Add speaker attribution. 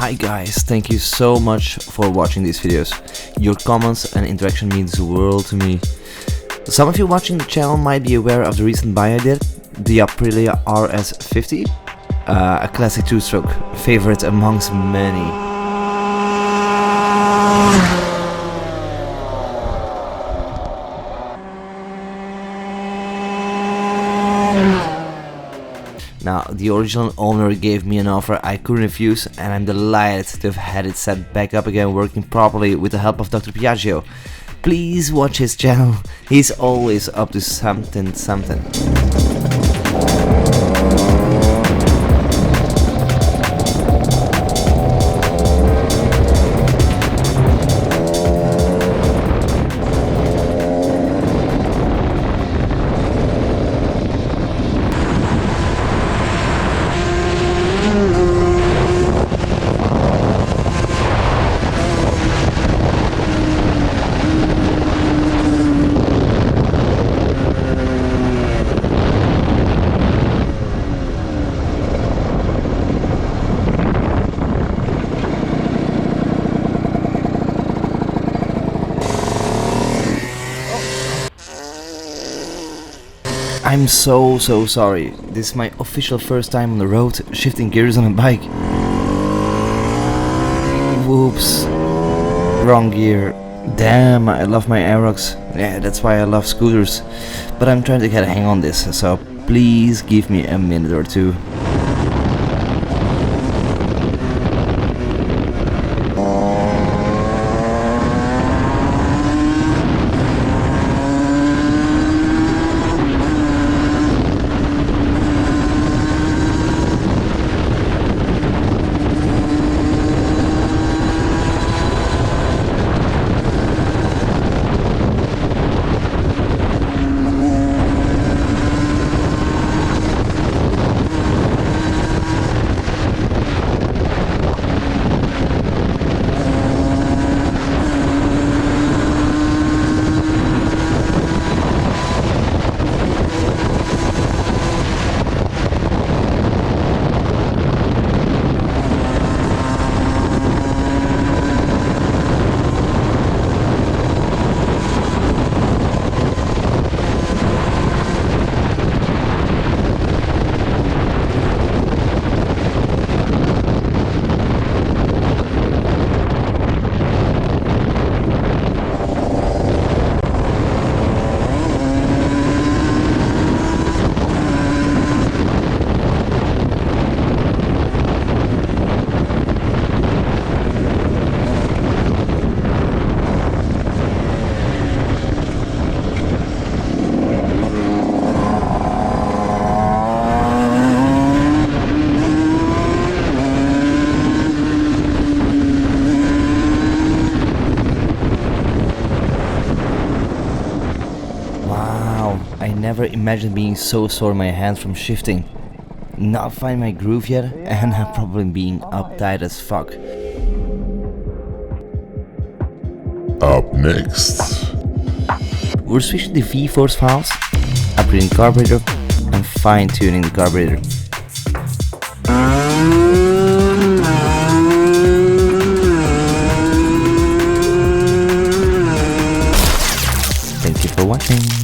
Speaker 1: Hi guys, thank you so much for watching these videos. Your comments and interaction means the world to me. Some of you watching the channel might be aware of the recent buy I did, the Aprilia RS50, a classic two-stroke, favorite amongst many. Now, the original owner gave me an offer I couldn't refuse, and I'm delighted to have had it set back up again working properly with the help of Dr. Piaggio. Please watch his channel, he's always up to something. I'm so sorry. This is my official first time on the road shifting gears on a bike. Whoops. Wrong gear. Damn, I love my Aerox. Yeah, that's why I love scooters. But I'm trying to get a hang on this, so please give me a minute or two. I never imagined being so sore in my hands from shifting, not finding my groove yet, and probably being uptight as fuck.
Speaker 2: Up next,
Speaker 1: we're switching the V-force valves, upgrading the carburetor, and fine-tuning the carburetor. Thank you for watching.